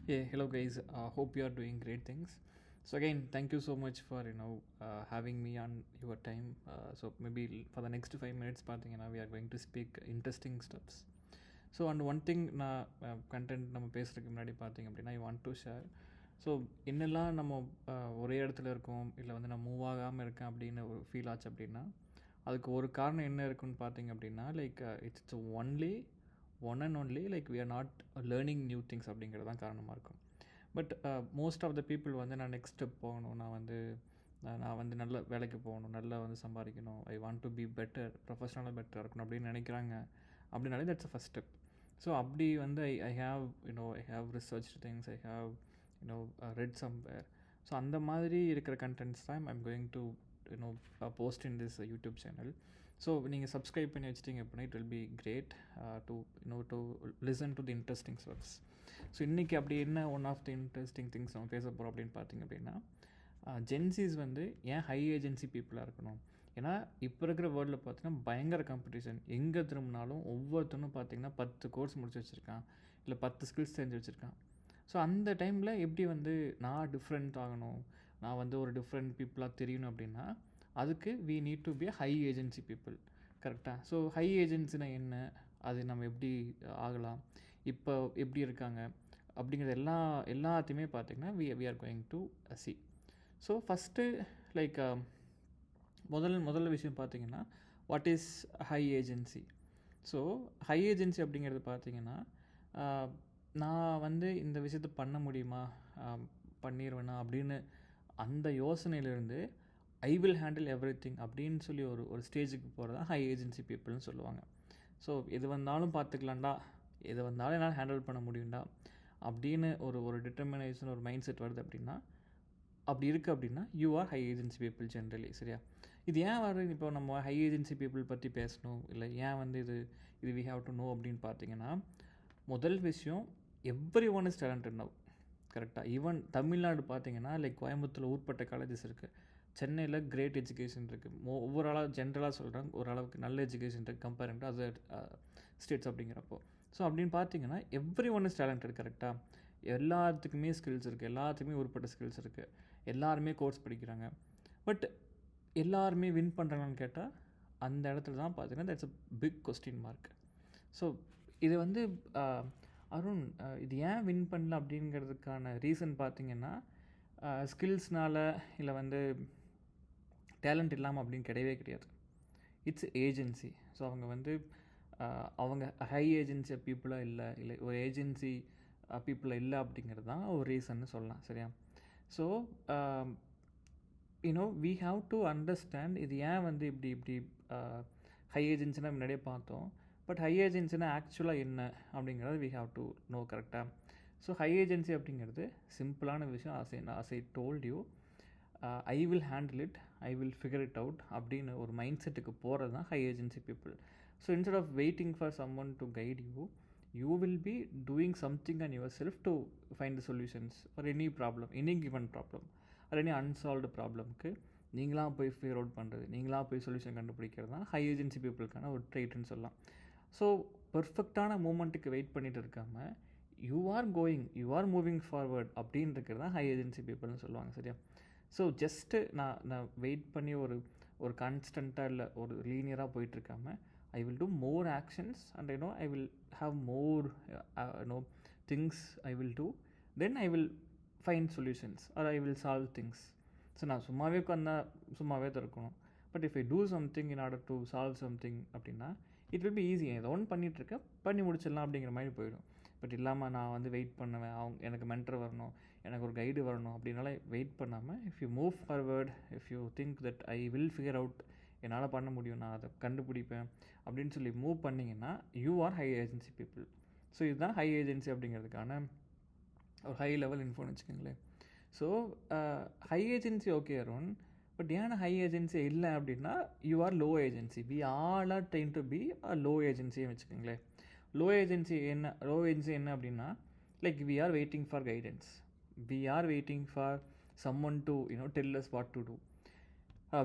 Hey, hello guys. Hope you are doing great things. So again, thank you so much for having me on your time. So maybe for the next 5 minutes, பார்த்தீங்கன்னா we are going to speak interesting stuffs. So and one thing நான் content நம்ம பேசுகிறதுக்கு முன்னாடி பார்த்தீங்க அப்படின்னா ஐ want to share. So என்னெல்லாம் நம்ம ஒரே இடத்துல இருக்கோம் இல்லை வந்து நான் மூவ் ஆகாமல் இருக்கேன் அப்படின்னு ஒரு ஃபீல் ஆச்சு அப்படின்னா அதுக்கு ஒரு காரணம் என்ன இருக்குன்னு பார்த்தீங்க அப்படின்னா like it's one and only like we are not learning new things அப்படிங்கிறது தான் காரணமாக இருக்கும். But most of the people வந்து நான் நெக்ஸ்ட் ஸ்டெப் போகணும், நான் வந்து நல்ல வேலைக்கு போகணும், நல்லா வந்து சம்பாதிக்கணும், I want to be better, ப்ரொஃபஷனலாக பெட்டராக இருக்கணும் அப்படின்னு நினைக்கிறாங்க. அப்படின்னாலே that's a first step. So அப்படி வந்து I have research things, I have read somewhere. So அந்த மாதிரி இருக்கிற கண்டென்ட்ஸ் தான் I'm going to post in this YouTube channel. So நீங்கள் சப்ஸ்கிரைப் பண்ணி வச்சிட்டிங்க அப்படின்னா it will be great to listen to the interesting stuffs. So இன்றைக்கி அப்படி என்ன one of the interesting things நம்ம பேச போகிறோம் அப்படின்னு பார்த்தீங்க அப்படின்னா ஜென்சிஸ் வந்து ஏன் ஹை ஏஜென்சி பீப்புளாக இருக்கணும். ஏன்னா இப்போ இருக்கிற வேர்ல்டில் பார்த்தீங்கன்னா பயங்கர காம்படிஷன். எங்கே திரும்பினாலும் ஒவ்வொருத்தனும் பார்த்தீங்கன்னா 10 கோர்ஸ் முடிச்சு வச்சுருக்கான், இல்லை 10 ஸ்கில்ஸ் தெரிஞ்சு வச்சுருக்கான். ஸோ அந்த டைமில் எப்படி வந்து நான் டிஃப்ரெண்ட் ஆகணும், நான் வந்து ஒரு டிஃப்ரெண்ட் பீப்புளாக தெரியணும் அப்படின்னா அதுக்கு we need to be high agency people. கரெக்டாக? ஸோ ஹை ஏஜென்சினா என்ன, அது நம்ம எப்படி ஆகலாம், இப்போ எப்படி இருக்காங்க அப்படிங்கிறது எல்லாத்தையுமே பார்த்திங்கன்னா we are going to see. So first like முதல்ல விஷயம் பார்த்திங்கன்னா what is high agency. So high agency அப்படிங்கிறது பார்த்திங்கன்னா நான் வந்து இந்த விஷயத்தை பண்ண முடியுமா, பண்ணிடுவேனா அப்படின்னு அந்த யோசனையிலேருந்து I will handle everything அப்படின்னு சொல்லி ஒரு ஸ்டேஜுக்கு போகிறது தான் ஹை ஏஜென்சி பீப்புள்னு சொல்லுவாங்க. ஸோ எது வந்தாலும் பார்த்துக்கலாம்டா, எது வந்தாலும் என்னால் ஹேண்டில் பண்ண முடியும்டா அப்படின்னு ஒரு டிட்டர்மினேஷன், ஒரு மைண்ட் செட் வருது அப்படின்னா, அப்படி இருக்குது அப்படின்னா you are high agency people generally. சரியா? இது ஏன் வருது இப்போ நம்ம ஹை ஏஜென்சி பீப்புள் பற்றி பேசணும், இல்லை ஏன் வந்து இது வி ஹாவ் டு நோ அப்படின்னு பார்த்தீங்கன்னா, முதல் விஷயம் every one is talented now. கரெக்டாக? ஈவன் தமிழ்நாடு பார்த்தீங்கன்னா லைக் கோயம்புத்தூரில் ஊர்பட்ட காலேஜஸ் இருக்குது, சென்னையில் கிரேட் எஜுகேஷன் இருக்குது. ஓவராலாக ஜென்ரலாக சொல்கிறாங்க, ஓரளவுக்கு நல்ல எஜுகேஷன் இருக்குது கம்பேரிங் டு அதர் ஸ்டேட்ஸ் அப்படிங்கிறப்போ. ஸோ அப்படின்னு பார்த்தீங்கன்னா எவ்ரி ஒன் இஸ் டேலண்டட். கரெக்டாக? எல்லாத்துக்குமே ஸ்கில்ஸ் இருக்குது, எல்லாத்துக்குமே ஊர்பட்ட ஸ்கில்ஸ் இருக்குது, எல்லாருமே கோர்ஸ் படிக்கிறாங்க. பட் எல்லாருமே வின் பண்ணுறாங்கன்னு கேட்டால் அந்த இடத்துல தான் பார்த்தீங்கன்னா that's a big question mark. So இது வந்து அருண் இது ஏன் வின் பண்ணல அப்படிங்கிறதுக்கான ரீசன் பார்த்திங்கன்னா ஸ்கில்ஸ்னால் இல்லை வந்து டேலண்ட் இல்லாமல் அப்படின்னு கிடையவே கிடையாது. It's agency. ஸோ அவங்க வந்து அவங்க ஹை ஏஜென்சி பீப்புளாக இல்லை ஒரு ஏஜென்சி பீப்புளாக இல்லை அப்படிங்கிறது தான் ஒரு ரீசன்னு சொல்லலாம். சரியா? So we have to understand இது ஏன் வந்து இப்படி ஹை ஏஜென்சினா முன்னாடியே பார்த்தோம். பட் ஹை ஏஜென்சினா ஆக்சுவலாக என்ன அப்படிங்கிறது வி ஹாவ் டு நோ. கரெக்டாக? ஸோ ஹை ஏஜென்சி அப்படிங்கிறது சிம்பிளான விஷயம். as I told you, I will handle it, I will figure it out அப்படின்னு ஒரு மைண்ட் செட்டுக்கு போகிறது தான் high agency people. So instead of waiting for someone to guide you will be doing something on yourself to find the solutions for any problem, any given problem or any unsolved ப்ராப்ளம்க்கு நீங்களாக போய் figure out பண்ணுறது, நீங்களாக போய் solution கண்டுபிடிக்கிறது தான் high agency பீப்புளுக்கான ஒரு ட்ரைட்டுன்னு சொல்லலாம். ஸோ பர்ஃபெக்டான மூமெண்ட்டுக்கு வெயிட் பண்ணிகிட்டு இருக்காமல் யூ ஆர் மூவிங் ஃபார்வர்ட் அப்படின்னு இருக்கிறது தான் ஹை ஏஜென்சி பீப்புள்னு சொல்லுவாங்க. சரியா? ஸோ ஜஸ்ட்டு நான் வெயிட் பண்ணி ஒரு கான்ஸ்டண்ட்டாக இல்லை ஒரு லீனியராக போயிட்டுருக்காமல் I will do more actions and I will have more things I will do, then I will find solutions or I will solve things. So நான் சும்மாவே உட்காந்தால் சும்மாவே தான் இருக்கணும். But if I do something in order to solve something அப்படின்னா it will be easy. ஏதோ ஒன்று பண்ணிகிட்ருக்கேன், பண்ணி முடிச்சிடலாம் அப்படிங்கிற மாதிரி போயிடும். பட் இல்லாமல் நான் வந்து வெயிட் பண்ணுவேன், எனக்கு மென்டர் வரணும், எனக்கு ஒரு கைடு வரணும் அப்படின்னால வெயிட் பண்ணாமல் if you move forward, if you think that I will figure out, என்னால் பண்ண முடியும், நான் அதை கண்டுபிடிப்பேன் அப்படின்னு சொல்லி மூவ் பண்ணிங்கன்னா you are high agency people. So இதுதான் ஹை ஏஜென்சி அப்படிங்கிறதுக்கான ஒரு ஹை லெவல் இன்ஃபோன்னு வச்சுக்கோங்களேன். So high agency okay Arun, but ஏன்னா ஹை ஏஜென்சி இல்லை அப்படின்னா you are low agency. We all are train to be a low ஏஜென்சின்னு வச்சுக்கோங்களேன். லோ ஏஜென்சி என்ன அப்படின்னா like we are waiting for guidance, we are waiting for someone to tell us what to do,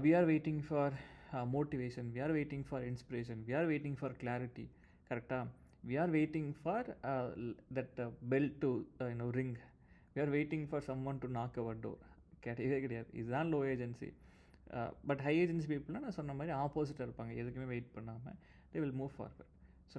we are waiting for motivation, we are waiting for inspiration, we are waiting for clarity. கரெக்டாக? we are waiting for that bell to ring. We are waiting for someone to knock our door. கிடையவே கிடையாது. இதுதான் low agency. But high agency பீப்புள்னால் நான் சொன்ன மாதிரி ஆப்போசிட்டாக இருப்பாங்க. எதுக்குமே வெயிட் பண்ணாமல் they will move forward. So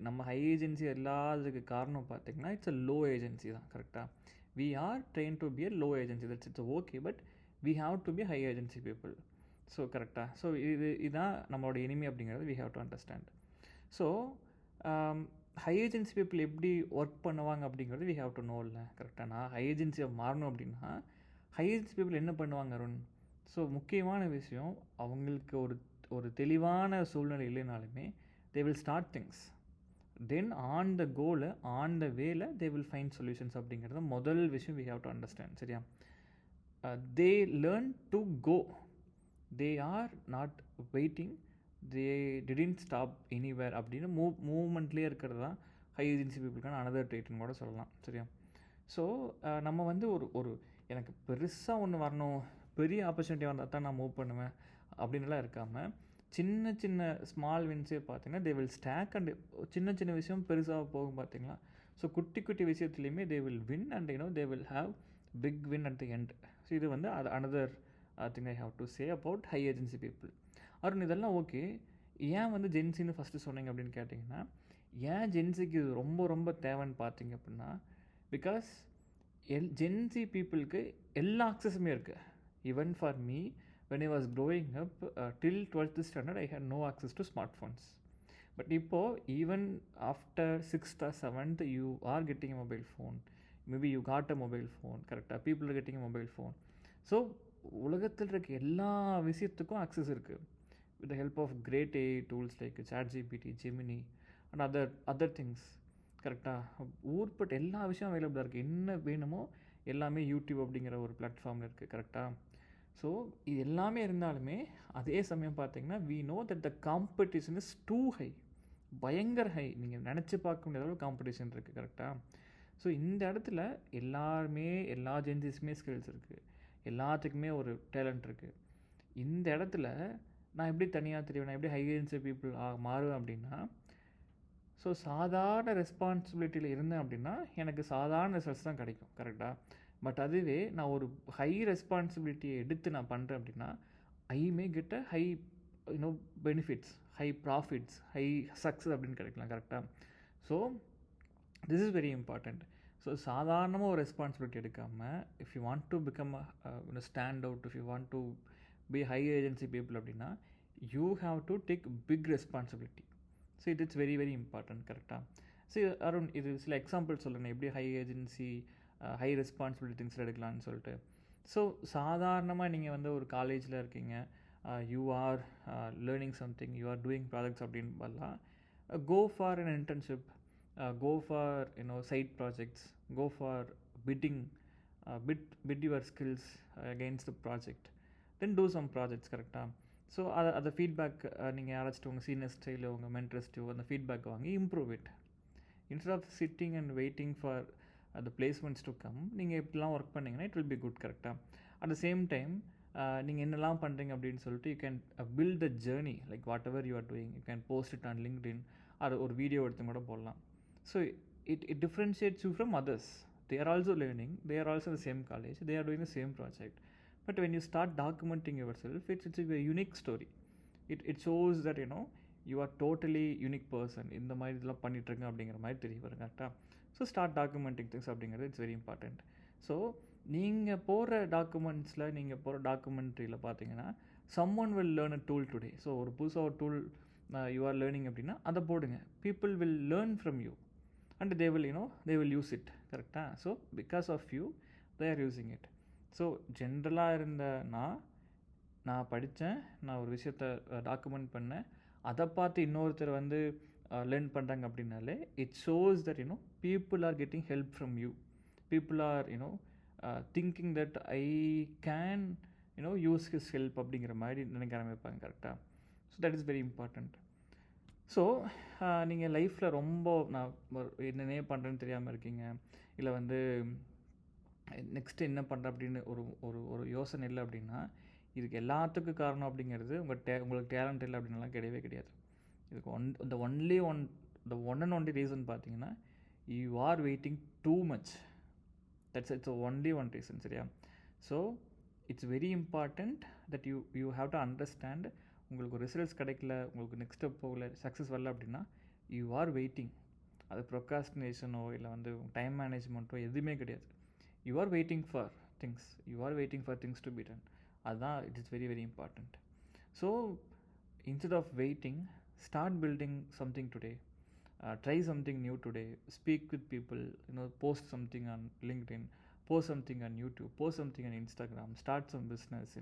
நம்ம ஹை ஏஜென்சி எல்லாத்துக்கு காரணம் பார்த்திங்கன்னா இட்ஸ் அ லோ ஏஜென்சி தான். கரெக்டாக we are train to be a low agency, that's it's okay, but we have to be high agency people. So கரெக்டாக so இதுதான் நம்மளோட enemy அப்படிங்கிறது we have to understand. So high agency people எப்படி work பண்ணுவாங்க அப்படிங்கிறது we have to no. இல்லை கரெக்டாக நான் ஹை ஏஜென்சியை மாறணும் அப்படின்னா ஹை ஏஜென்சி பீப்புள் என்ன பண்ணுவாங்க அருண்? ஸோ முக்கியமான விஷயம், அவங்களுக்கு ஒரு தெளிவான சூழ்நிலை இல்லைனாலுமே they will start things. Then on the கோலை ஆன் த வேல தே வில் ஃபைண்ட் சொல்யூஷன்ஸ் அப்படிங்கிறது முதல் விஷயம் வி ஹாவ் டு அண்டர்ஸ்டாண்ட். சரியா? They learn to go, they are not waiting, they didn't stop anywhere அப்படின்னு மூவ்மெண்ட்லேயே இருக்கிறது தான் ஹை ஏஜென்சி பீப்புளுக்கான அனதர் ட்ரீட்னு கூட சொல்லலாம். சரியா? ஸோ நம்ம வந்து ஒரு எனக்கு பெருசாக ஒன்று வரணும், பெரிய ஆப்பர்ச்சுனிட்டி வந்தால் தான் நான் மூவ் பண்ணுவேன் அப்படின்லாம் இருக்காமல் சின்ன சின்ன ஸ்மால் வின்ஸே பார்த்தீங்கன்னா தே வில் ஸ்டாக் அண்ட் சின்ன சின்ன விஷயம் பெருசாக போகும் பார்த்தீங்களா. ஸோ குட்டி குட்டி விஷயத்துலையுமே they will win and they will have big win at the end. So இது வந்து அது another thing I have to say about high agency people. Arun இதெல்லாம் ஓகே, ஏன் வந்து ஜென்சின்னு ஃபஸ்ட்டு சொன்னீங்க அப்படின்னு கேட்டிங்கன்னா, ஏன் ஜென்சிக்கு இது ரொம்ப ரொம்ப தேவைன்னு பார்த்தீங்க அப்படின்னா, பிகாஸ் ஜென்சி பீப்புளுக்கு எல்லா ஆக்சஸுமே இருக்குது. Even for me when I was growing up till 12th standard I had no access to smartphones. But இப்போது even after 6th or 7th you are getting a mobile phone, maybe you got a mobile phone. கரெக்டாக people are getting a mobile phone. So உலகத்தில் இருக்க எல்லா விஷயத்துக்கும் access இருக்குது with the help of great AI tools like ChatGPT, Gemini and other things. கரெக்டாக ஊர்பட்ட எல்லா விஷயம் அவைலபிளாக இருக்குது. என்ன வேணுமோ எல்லாமே யூடியூப் அப்படிங்கிற ஒரு பிளாட்ஃபார்மில் இருக்குது. கரெக்டாக ஸோ இது எல்லாமே இருந்தாலுமே அதே சமயம் பார்த்தீங்கன்னா we know that the competition is too high, பயங்கர ஹை. நீங்கள் நினச்சி பார்க்க முடியாத அளவு காம்படிஷன் இருக்குது. கரெக்டாக ஸோ இந்த இடத்துல எல்லாருமே எல்லா ஜென்சிஸுமே ஸ்கில்ஸ் இருக்குது, எல்லாத்துக்குமே ஒரு டேலண்ட் இருக்குது. இந்த இடத்துல நான் எப்படி தனியாக தெரியும், நான் எப்படி ஹை ஏஜென்சி பீப்புள் மாறுவேன் அப்படின்னா, ஸோ சாதாரண ரெஸ்பான்சிபிலிட்டியில் இருந்தேன் அப்படின்னா எனக்கு சாதாரண ரிசல்ட்ஸ் தான் கிடைக்கும். கரெக்டாக பட் அதுவே நான் ஒரு ஹை ரெஸ்பான்சிபிலிட்டியை எடுத்து நான் பண்ணுறேன் அப்படின்னா I may get a high benefits, high profits, high success அப்படின்னு கிடைக்கலாம். கரெக்டாக so this is very important. So சாதாரணமாக ஒரு ரெஸ்பான்சிபிலிட்டி எடுக்காமல் if you want to become stand out, if you want to be high agency people அப்படின்னா you have to take big responsibility. So it's very very important. கரெக்டாக so Arun இது சில example சொல்லுங்கள் எப்படி high agency high responsibility things எடுக்கலான்னு சொல்லிட்டு. So சாதாரணமாக நீங்கள் வந்து ஒரு காலேஜில் இருக்கீங்க, you are learning something, you are doing projects அப்படின்னு பண்ணலாம். Go for an internship, go for side projects, go for bidding, bid your skills against the project, then do some projects. கரெக்டாக ஸோ அதை ஃபீட்பேக் நீங்கள் யாராச்சும் உங்கள் சீனியர்ஸ்ட்டு இல்லை உங்கள் மென்டர்ஸ்ட்டு அந்த ஃபீட்பேக் வாங்கி improve it. Instead of sitting and waiting for the placements to come, நீங்கள் எப்படிலாம் ஒர்க் பண்ணிங்கன்னா இட் வில் பி குட். கரெக்டாக அட் த சேம் டைம் நீங்கள் என்னெல்லாம் பண்ணுறீங்க அப்படின்னு சொல்லிட்டு you can build the journey like whatever you are doing, you can post it on LinkedIn, அது ஒரு வீடியோ எடுத்து கூட போடலாம். So it differentiates you from others. They are also learning, they are also the same college, they are doing the same project. But when you start documenting your self it's a unique story. It shows that you are totally unique person. இந்த மாதிரி இதெல்லாம் பண்ணிட்டுருங்க அப்படிங்கிற மாதிரி தெரிய வரும். கரெக்டாக so start documenting things அப்படிங்கிறது it's very important. So நீங்கள் போகிற டாக்குமெண்ட்ஸில் நீங்கள் போகிற டாக்குமெண்ட்ரியில் பார்த்தீங்கன்னா someone will learn a tool today. So ஒரு புதுசாக ஒரு டூல் யூ ஆர் லேர்னிங் அப்படின்னா அதை போடுங்க. People will learn from you and they will use it. கரெக்டாக so because of you they are using it. So ஜென்ரலாக இருந்த நான் படித்தேன், நான் ஒரு விஷயத்தை டாக்குமெண்ட் பண்ணேன், அதை பார்த்து இன்னொருத்தர் வந்து லேர்ன் பண்ணுறாங்க அப்படின்னாலே it shows that people are getting help from you, people are thinking that I can use his help அப்படிங்கிற மாதிரி நினைக்க ஆரம்பிப்பாங்க. கரெக்டாக so that is very important. So நீங்கள் லைஃப்பில் ரொம்ப நான் என்னென்ன பண்ணுறேன்னு தெரியாமல் இருக்கீங்க, இல்லை வந்து நெக்ஸ்ட்டு என்ன பண்ணுறேன் அப்படின்னு ஒரு யோசனை இல்லை அப்படின்னா இதுக்கு எல்லாத்துக்கும் காரணம் அப்படிங்கிறது உங்களுக்கு டேலண்ட் இல்லை அப்படின்லாம் கிடையவே கிடையாது. இதுக்கு only one the one and only reason பார்த்தீங்கன்னா you are waiting too much. It's only one reason, சரியா? So it's very important that you have to understand. உங்களுக்கு ரிசல்ட்ஸ் கிடைக்கல, உங்களுக்கு நெக்ஸ்ட் ஸ்டெப் போகல, சக்ஸஸ் வரல அப்படின்னா யூ ஆர் வெயிட்டிங். அது ப்ரொக்காஸ்டினேஷனோ இல்லை வந்து டைம் மேனேஜ்மெண்ட்டோ எதுவுமே கிடையாது. You are waiting for things to be done. அதுதான் it is very very important. So instead of waiting, start building something today. Try something new today. Speak with people, post something on LinkedIn, post something on YouTube, post something on Instagram, start some business,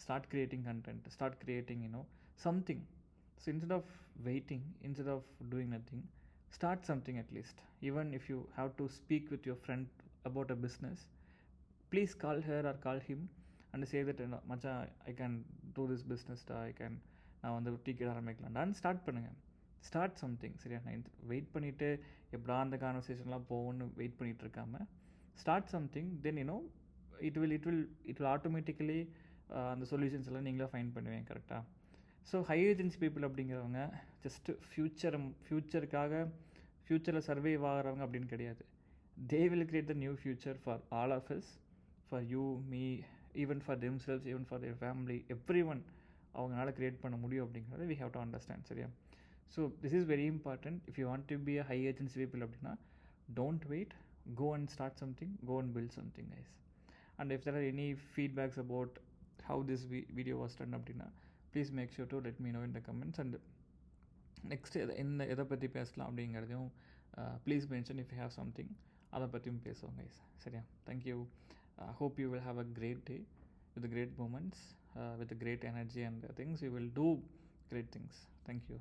start creating content, start creating something. So instead of waiting, instead of doing nothing, start something at least. Even if you have to speak with your friend about a business, please call her or call him and say that மச்சான் I can do this business, நான் வந்து tea கடை ஆரம்பிக்கலாம்டான்னு start பண்ணுங்கள். Start something, சரியா? நான் wait பண்ணிவிட்டு எப்படா அந்த கான்வர்சேஷன்லாம் போகும்னு வெயிட் பண்ணிகிட்டு இருக்காமல் start something. Then it will automatically அந்த சொல்யூஷன்ஸ் எல்லாம் நீங்களே ஃபைண்ட் பண்ணுவேன், கரெக்டாக? ஸோ ஹை ஏஜென்சி பீப்புள் அப்படிங்கிறவங்க ஜஸ்ட்டு ஃப்யூச்சரில் சர்வைவ் ஆகிறவங்க அப்படின்னு கிடையாது. They will create the new future for all of us, for you, me, even for themselves, even for their family, everyone. அவங்களால க்ரியேட் பண்ண முடியும் அப்படிங்கிறத we have to understand, சரியா? So this is very important. If you want to be a high agency people அப்படின்னா don't wait, go and start something, go and build something, guys. And if there are any feedbacks about how this video was done அப்படின்னா please make sure to let me know in the comments. And next எதை பற்றி பேசலாம் அப்படிங்கிறதையும் please mention if you have something. அதை பற்றியும் பேசுவோம், guys, சரியா? Thank you. Hope you will have a great day with great moments, with great energy and things. You will do great things. Thank you.